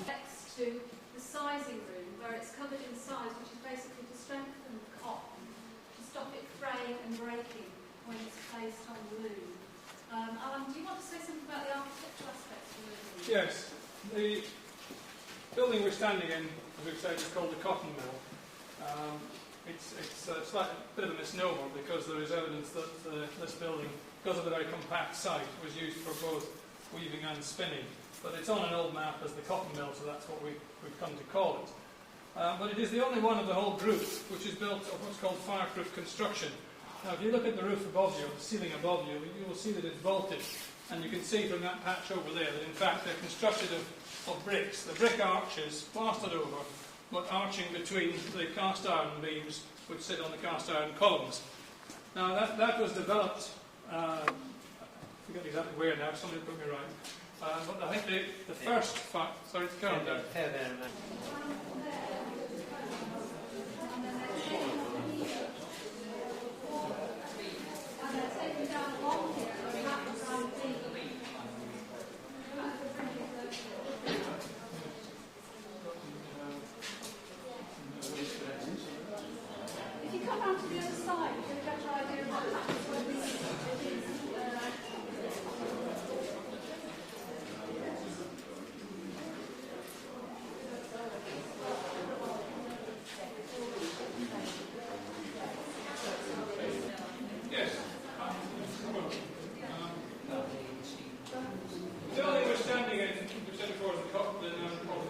Next to the sizing room, where it's covered in size, which is basically to strengthen the cotton, to stop it fraying and breaking when it's placed on the loom. Alan, do you want to say something about the architectural aspects of the loom? Yes. The building we're standing in, as we've said, is called the cotton mill. It's a bit of a misnomer because there is evidence that this building, because of the very compact site, was used for both weaving and spinning. But it's on an old map as the cotton mill, so that's what we've come to call it. But it is the only one of the whole group which is built of what's called fireproof construction. Now, if you look at the roof above you, or the ceiling above you, you will see that it's vaulted. And you can see from that patch over there that, in fact, they're constructed of bricks. The brick arches, plastered over, but arching between the cast iron beams which sit on the cast iron columns. Now, that was developed, I forget exactly where now, somebody put me right. But I think the first sorry, it's going down. If you come round to the other side, you get a better idea of what happens when it is. Yes. The building we're standing in, we've said before, is called the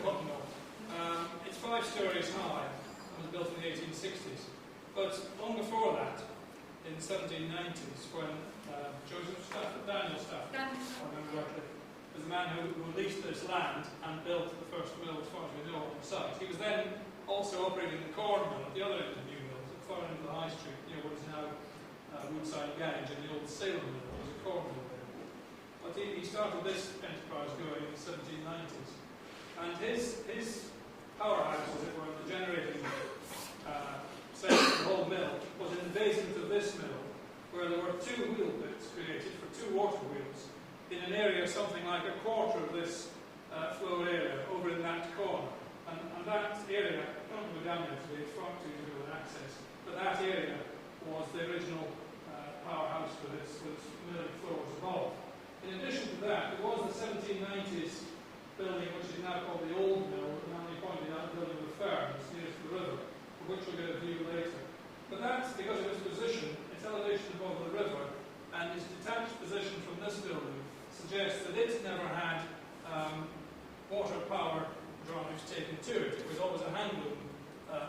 cotton mill. It's 5 stories high and was built in the 1860s. But long before that, in the 1790s, when Daniel Stafford, I remember rightly, was the man who leased this land and built the first mill, as far as we know, on the site. He was then also operating the corn mill at the other end of the new mills, at far end of the high street, near what is now Woodside Gange, and the old Salem mill. There was a corn mill there. But he started this enterprise going in the 1790s. And his powerhouse, as it were, the generating section of the whole mill, was in the basement of this mill, where there were 2 wheel pits created for 2 water wheels in an area something like a quarter of this floor area over in that corner. And that area, I don't go down there today, it's far too difficult to access, but that area was the original powerhouse for this milling floors above. In addition to that, there was the 1790s building, which is now called the Old Mill, and now they pointed out the building of the Ferns, nearest the river, for which we'll get a view later. But that's because of its position, its elevation above the river, and its detached position from this building suggests that it never had water power drives taken to it. It was always a hand loom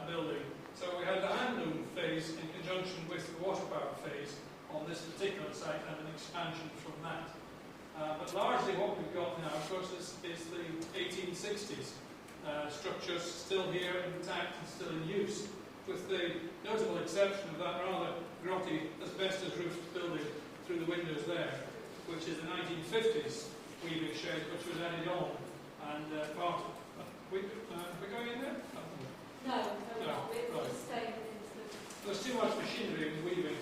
building. So we had the hand loom phase in conjunction with the water power phase on this particular site and an expansion from that. But largely what we've got now, of course, is the 1860s structures still here intact and still in use, with the notable exception of that rather grotty asbestos-roofed building through the windows there, which is the 1950s weaving shed, which was added on, and part of... Are we going in there? No, we're staying in the... There's too much machinery in the weaving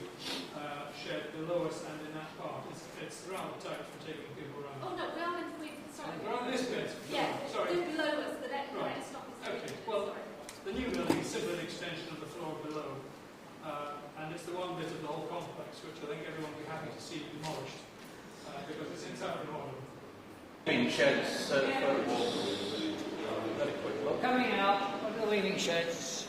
shed below us and in that part. It's rather tight for taking people around. Oh no, we are in the weaving, sorry. We're on this bit? Yeah, sorry. they're below us, the next Right. stop is Okay, well, the new building is simply an extension of the floor below. And it's the one bit of the whole complex which I think everyone will be happy to see demolished, because it's entirely modern. Weaving sheds, very quick look. Coming out of the weaving sheds.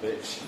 Bitch.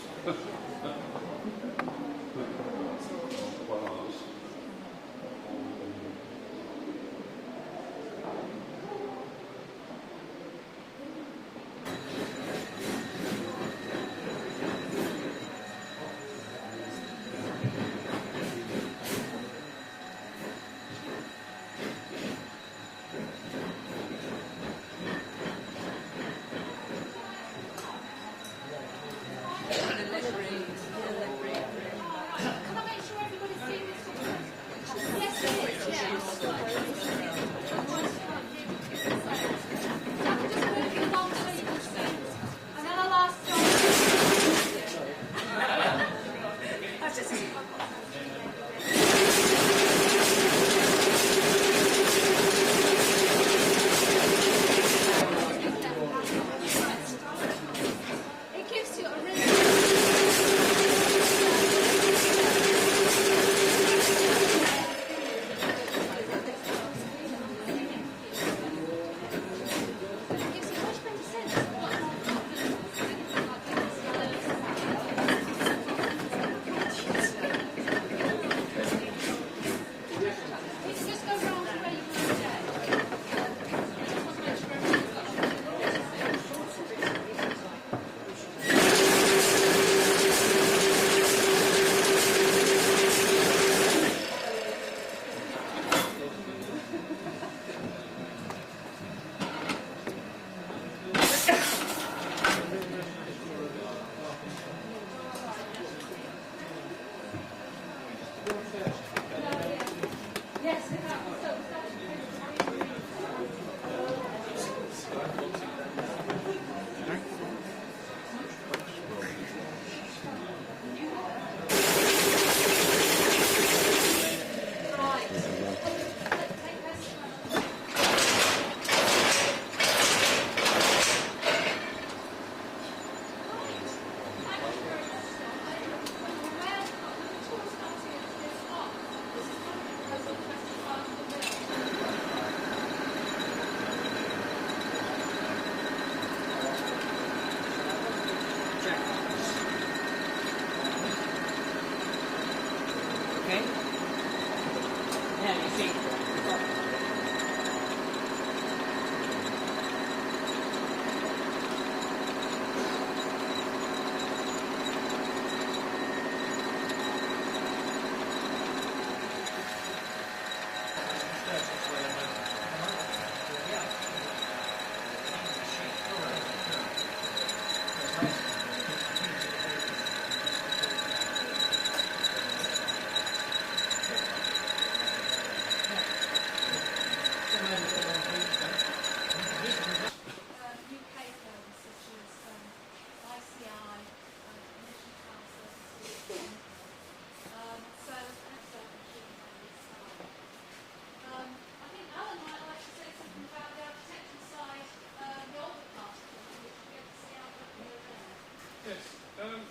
Yes,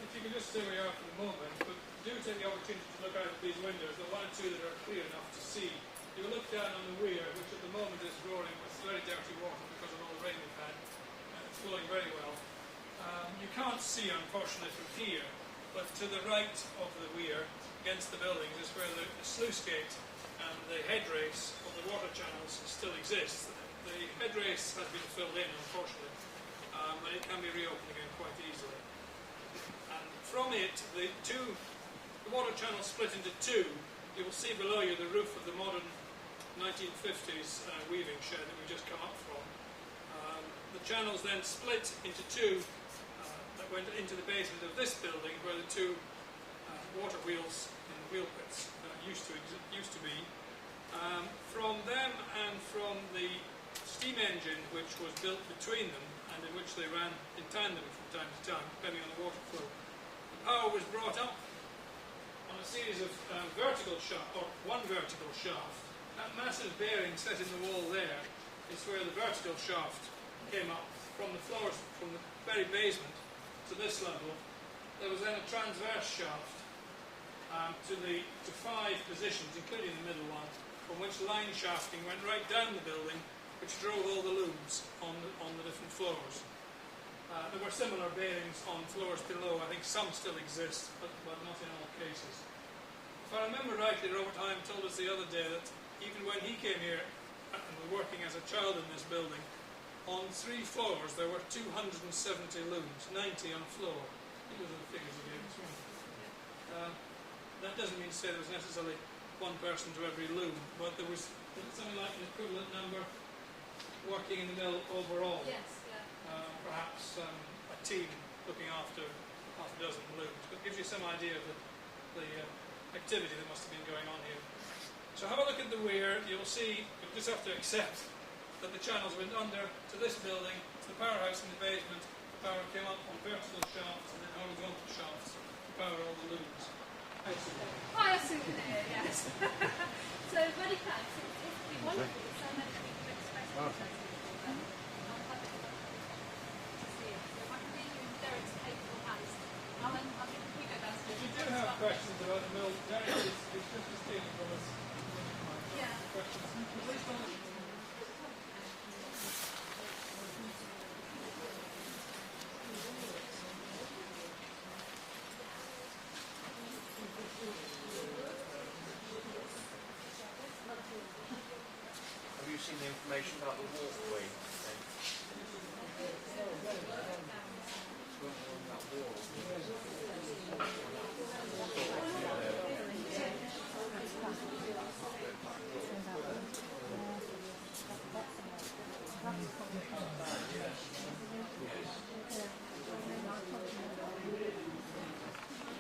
if you can just stay where you are for the moment, but do take the opportunity to look out of these windows, the one or two that are clear enough to see. You will look down on the weir, which at the moment is roaring with very dirty water because of all the rain we've had. It's flowing very well. You can't see, unfortunately, from here, but to the right of the weir, against the buildings, is where the sluice gate and the head race of the water channels still exists. The head race has been filled in, unfortunately, but it can be reopened again quite easily. And from it, the water channel split into two. You will see below you the roof of the modern 1950s weaving shed that we've just come up from. The channels then split into two that went into the basement of this building where the two water wheels in the wheel pits used to be. From them and from the steam engine which was built between them and in which they ran in tandem from time to time, depending on the water flow, the power was brought up on a series of vertical shafts, or one vertical shaft. That massive bearing set in the wall there is where the vertical shaft came up from the floors, from the very basement to this level. There was then a transverse shaft to 5 positions, including the middle one, from which line shafting went right down the building, which drove all the looms on the different floors. There were similar bearings on floors below. I think some still exist, but not in all cases. If I remember rightly, Robert Heim told us the other day that even when he came here and was working as a child in this building, on 3 floors there were 270 looms, 90 on a floor. I think those are the figures he gave us, weren't they? That doesn't mean to say there was necessarily one person to every loom, but there was something like an equivalent number working in the mill overall. Yes, yeah. Perhaps a team looking after half a dozen looms. But it gives you some idea of the activity that must have been going on here. So have a look at the weir. You'll see, you'll just have to accept that the channels went under to this building, to the powerhouse in the basement. The power came up on vertical shafts and then horizontal shafts to power all the looms. I assume there, yes. So, very thanks. It's been wonderful. So many people expressed interest.